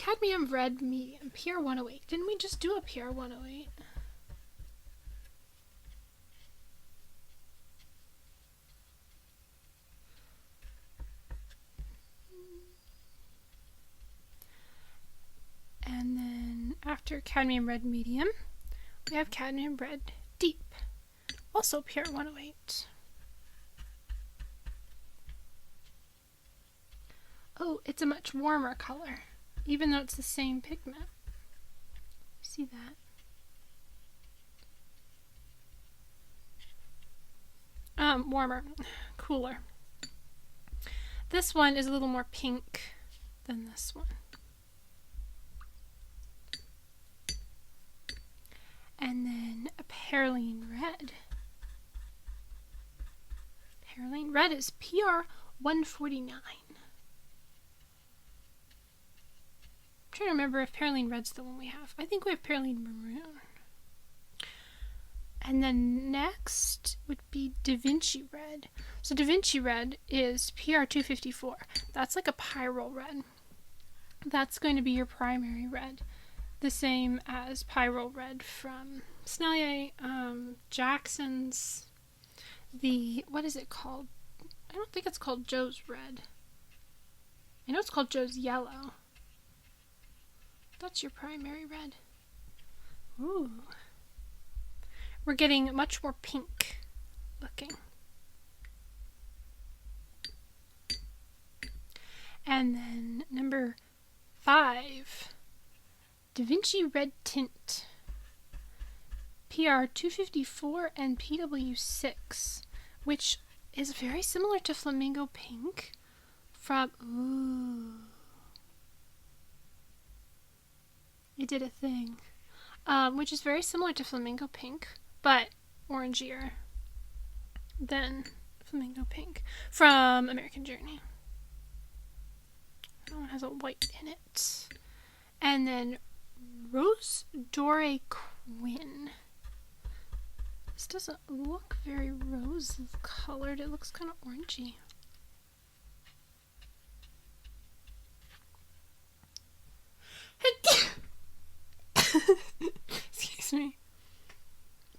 cadmium red medium, PR 108. Didn't we just do a PR 108? And then after cadmium red medium, we have cadmium red deep, also PR 108. Oh, it's a much warmer color, even though it's the same pigment. See that? Warmer, cooler. This one is a little more pink than this one. And then a perylene red. Perylene red is PR 149. I'm trying to remember if perylene red's the one we have. I think we have perylene maroon. And then next would be DaVinci red. So DaVinci red is PR 254. That's like a pyrrole red. That's going to be your primary red. The same as pyrrole red from Snellier, Jackson's, what is it called? I don't think it's called Joe's red. I know it's called Joe's yellow. That's your primary red. Ooh. We're getting much more pink looking. And then number 5, DaVinci red tint. PR 254 and PW 6, which is very similar to flamingo pink from, ooh. It did a thing. Which is very similar to flamingo pink, but orangier than flamingo pink from American Journey. That one has a white in it. And then Rose Doré Quinn. This doesn't look very rose colored. It looks kind of orangey. Excuse me.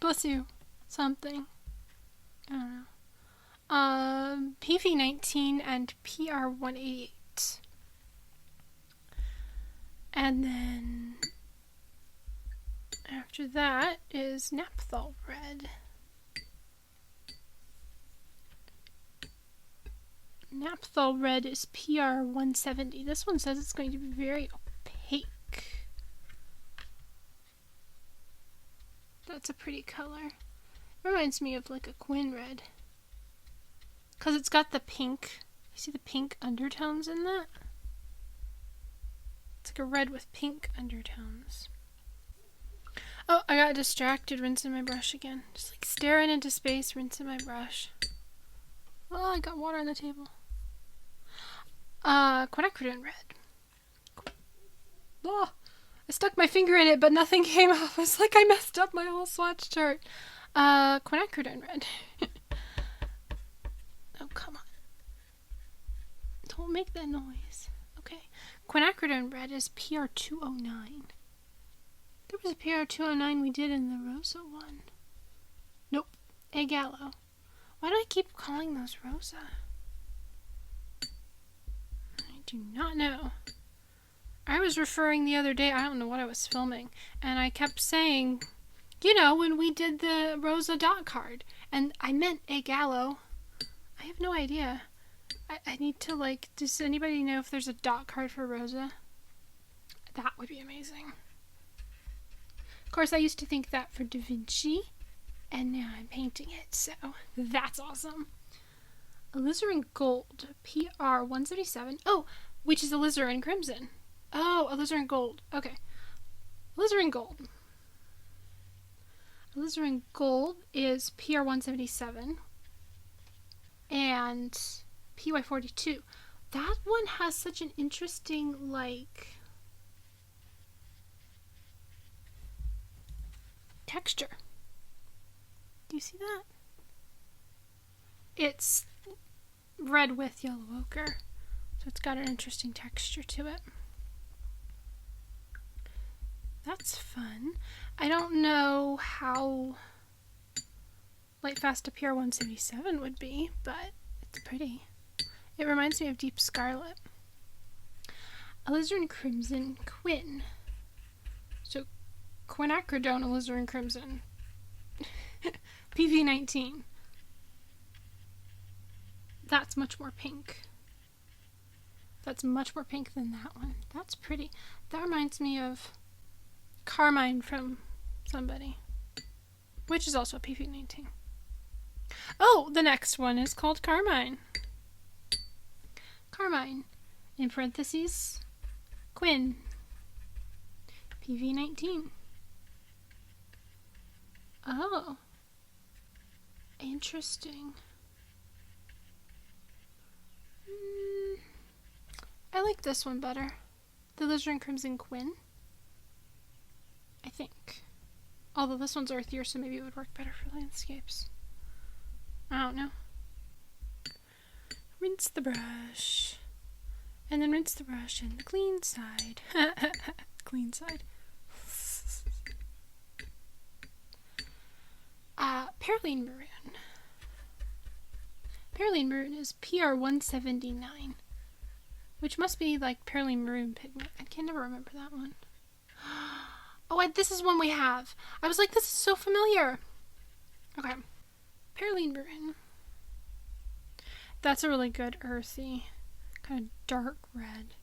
Bless you. Something. I don't know. PV19 and PR 188. And then after that is Naphthol red. Naphthol red is PR 170. This one says it's going to be very opaque. That's a pretty color. Reminds me of like a Quinn red. Because it's got the pink. You see the pink undertones in that? It's like a red with pink undertones. Oh, I got distracted rinsing my brush again. Just like staring into space, rinsing my brush. Oh, I got water on the table. Quinacridone red. Oh, I stuck my finger in it, but nothing came off. It's like I messed up my whole swatch chart. Quinacridone red. Oh, come on. Don't make that noise. Okay. Quinacridone red is PR 209. There was a PR 209 we did in the Rosa one. Nope. Gallo. Why do I keep calling those Rosa? I do not know. I was referring the other day, I don't know what I was filming, and I kept saying, you know, when we did the Rosa dot card, and I meant Gallo. I have no idea. I need to, like, does anybody know if there's a dot card for Rosa? That would be amazing. Of course, I used to think that for DaVinci, and now I'm painting it, so that's awesome. Alizarin Gold, PR 177. Oh, which is alizarin crimson. Oh, alizarin gold. Okay. Alizarin gold. Alizarin gold is PR 177 and PY 42. That one has such an interesting, like, texture. Do you see that? It's red with yellow ochre, so it's got an interesting texture to it. That's fun. I don't know how Light Fast Appear 177 would be, but it's pretty. It reminds me of Deep Scarlet. Alizarin Crimson Quin. So quinacridone alizarin crimson. PV19. That's much more pink. That's much more pink than that one. That's pretty. That reminds me of Carmine from somebody, which is also PV19. Oh, the next one is called Carmine. Carmine, in parentheses, Quin, PV19. Oh, interesting. I like this one better. The Alizarin Crimson Quin. I think. Although this one's earthier, so maybe it would work better for landscapes. I don't know. Rinse the brush. And then rinse the brush in the clean side. Clean side. Perylene Maroon. Perylene Maroon is PR179. Which must be like Perylene Maroon pigment. I can never remember that one. Oh, this is one we have. I was like, this is so familiar. Okay. Perylene Maroon. That's a really good earthy, kind of dark red.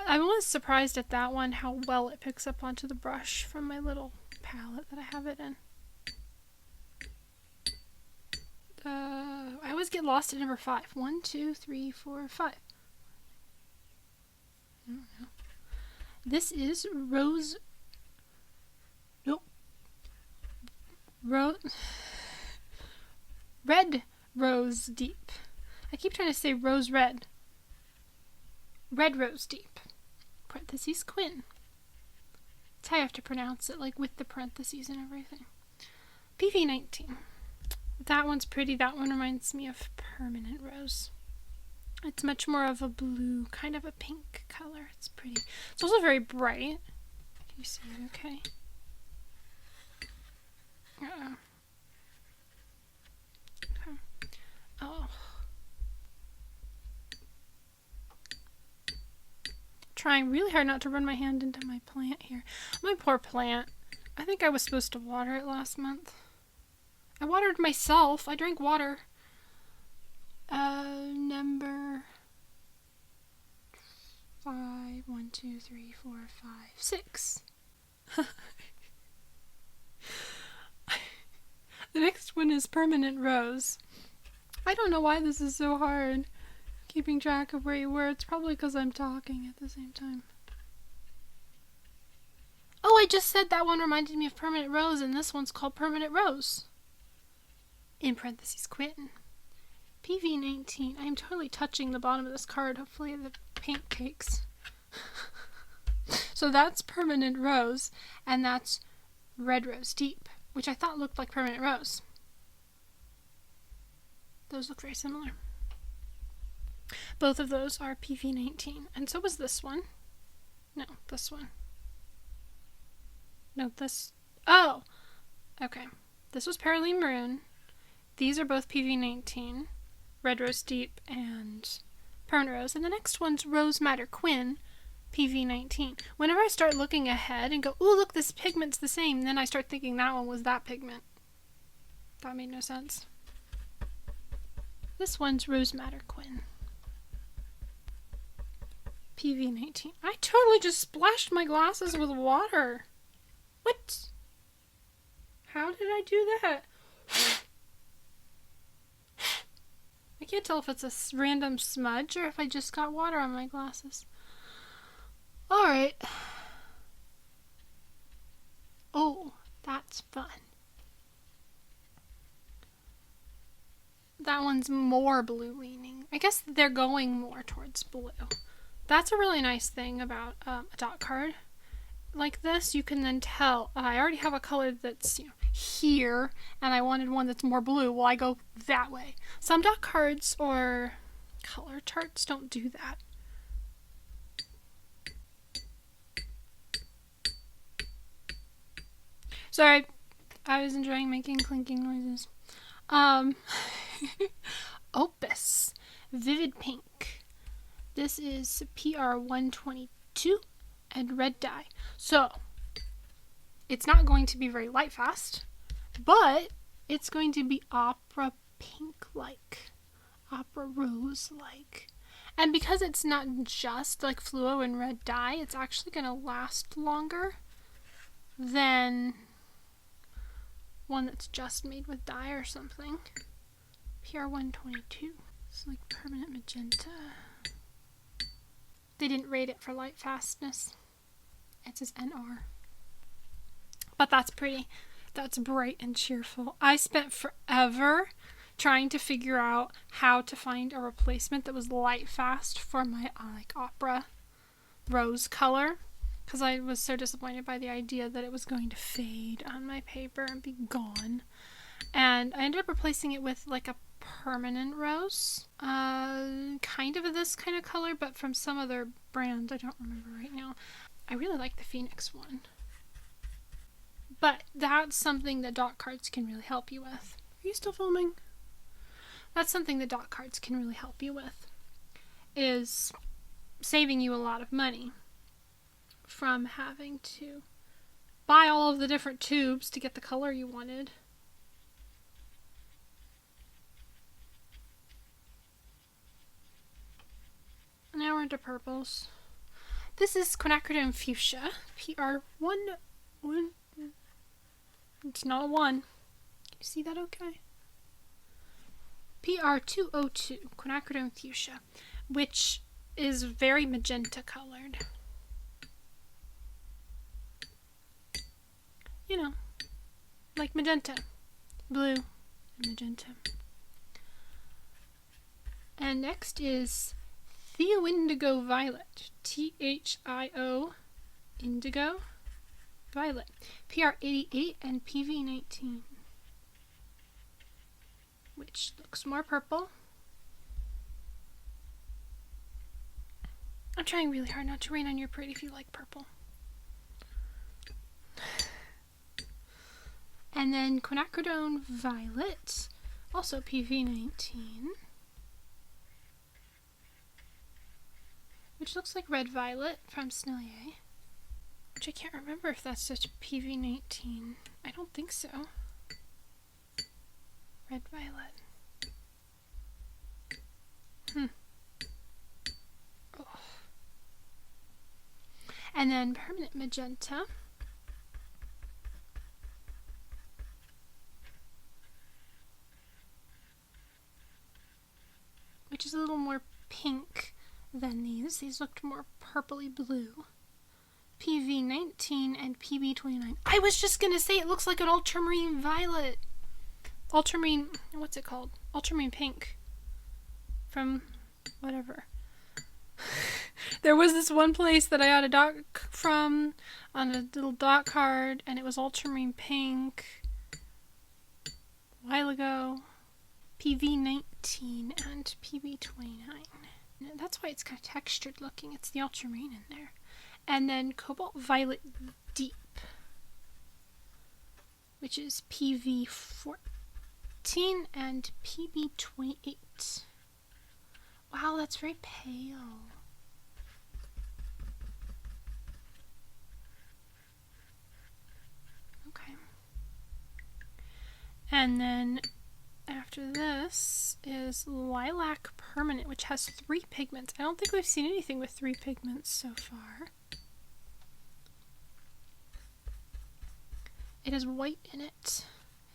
I was surprised at that one, how well it picks up onto the brush from my little palette that I have it in. I always get lost at number 5. 1, 2, 3, 4, 5. I don't know. This is Rose. Nope. Red Rose Deep. I keep trying to say Rose Red. Red Rose Deep. Parentheses Quin. That's how you have to pronounce it, like with the parentheses and everything. PV19. That one's pretty. That one reminds me of Permanent Rose. It's much more of a blue, kind of a pink color. It's pretty. It's also very bright. Can you see it okay? Uh-oh. Okay. Oh. Trying really hard not to run my hand into my plant here. My poor plant. I think I was supposed to water it last month. I watered myself. I drank water. Number 5. 1, 2, 3, 4, 5, 6. The next one is Permanent Rose. I don't know why this is so hard. Keeping track of where you were. It's probably because I'm talking at the same time. Oh, I just said that one reminded me of Permanent Rose, and this one's called Permanent Rose. In parentheses, Quin. PV19. I am totally touching the bottom of this card. Hopefully the paint takes. So that's Permanent Rose, and that's Red Rose Deep, which I thought looked like Permanent Rose. Those look very similar. Both of those are PV19, and so was this one. No, this one. No, this. Oh! Okay. This was Perylene Maroon. These are both PV19, Red Rose Deep and Permanent Rose. And the next one's Rose Madder Quin, PV19. Whenever I start looking ahead and go, ooh, look, this pigment's the same, then I start thinking that one was that pigment. That made no sense. This one's Rose Madder Quin, PV19. I totally just splashed my glasses with water. What? How did I do that? I can't tell if it's a random smudge or if I just got water on my glasses. Alright. Oh, that's fun. That one's more blue leaning. I guess they're going more towards blue. That's a really nice thing about a dot card like this. You can then tell, I already have a color that's here, and I wanted one that's more blue. Well, I go that way. Some dot cards or color charts don't do that. Sorry, I was enjoying making clinking noises. Um, Opus Vivid Pink. This is PR122 and red dye. So, it's not going to be very light fast, but it's going to be opera pink-like, opera rose-like. And because it's not just like fluo and red dye, it's actually going to last longer than one that's just made with dye or something. PR122. It's like permanent magenta. They didn't rate it for light fastness. It says NR. But that's pretty. That's bright and cheerful. I spent forever trying to figure out how to find a replacement that was light fast for my like opera rose color, because I was so disappointed by the idea that it was going to fade on my paper and be gone. And I ended up replacing it with like a permanent rose, kind of this kind of color, but from some other brand. I don't remember right now. I really like the Phoenix one. But that's something that dot cards can really help you with. Are you still filming? That's something that dot cards can really help you with, is saving you a lot of money from having to buy all of the different tubes to get the color you wanted. Now we're into purples. This is quinacridone fuchsia, PR1. It's not a 1. Can you see that okay? PR202, quinacridone fuchsia, which is very magenta colored. You know, like magenta, blue, and magenta. And next is Thio Indigo Violet, THIO Indigo Violet, PR88 and PV19, which looks more purple. I'm trying really hard not to rain on your parade if you like purple. And then quinacridone Violet, also PV19, which looks like red violet from Snellier, which I can't remember if that's such PV19. I don't think so. Red violet. Oh. And then permanent magenta, which is a little more pink than these. These looked more purpley blue. PV19 and PB29. I was just gonna say it looks like an ultramarine violet. Ultramarine, what's it called? Ultramarine pink. From whatever. There was this one place that I got a dot from on a little dot card, and it was ultramarine pink a while ago. PV19 and PB29. That's why it's kind of textured looking. It's the ultramarine in there. And then Cobalt Violet Deep, which is PV14 and PB28. Wow, that's very pale. Okay. And then after this is Lilac Permanent, which has 3 pigments. I don't think we've seen anything with 3 pigments so far. It has white in it.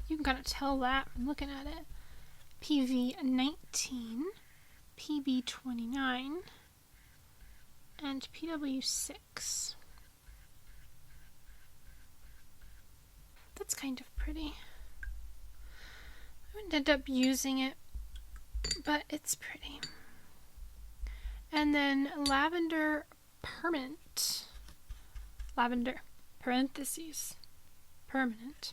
You can kind of tell that from looking at it. PV19, PB29, and PW6. That's kind of pretty. I wouldn't end up using it, but it's pretty. And then Lavender Permanent. Lavender, parentheses, permanent.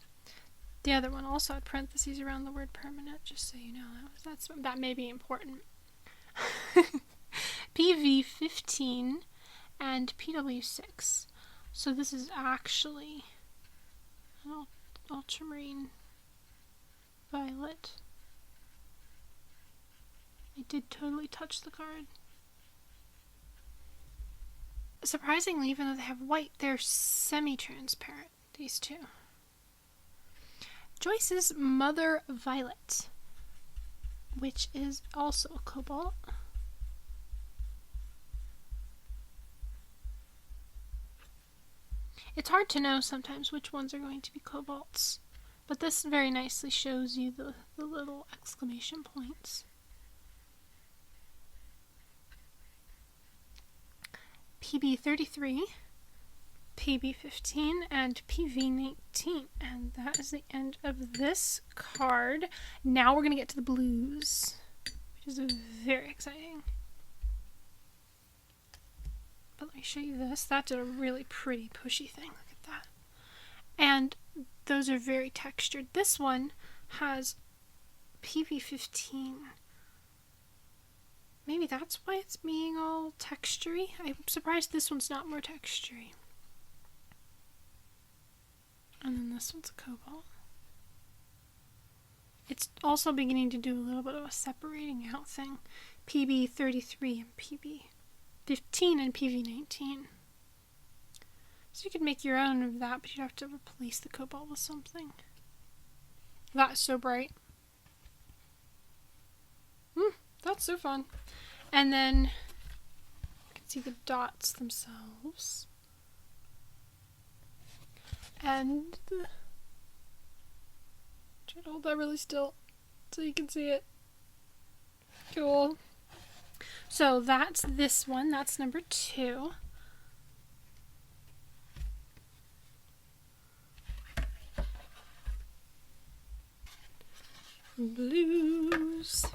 The other one also had parentheses around the word permanent, just so you know. That may be important. PV15 and PW6. So this is actually, I'll ultramarine violet. I did totally touch the card. Surprisingly, even though they have white, they're semi-transparent, these two. Joyce's Mother Violet, which is also cobalt. It's hard to know sometimes which ones are going to be cobalts, but this very nicely shows you the little exclamation points. PB33, PB15, and PV19. And that is the end of this card. Now we're going to get to the blues, which is very exciting. But let me show you this. That's a really pretty pushy thing. Look at that. And those are very textured. This one has PV15. Maybe that's why it's being all textury. I'm surprised this one's not more textury. And then this one's a cobalt. It's also beginning to do a little bit of a separating out thing. PB33 and PB15 and PV19. So you could make your own of that, but you'd have to replace the cobalt with something. That's so bright. That's so fun. And then you can see the dots themselves. And try to hold that really still so you can see it. Cool. So that's this one. That's number 2. Blues.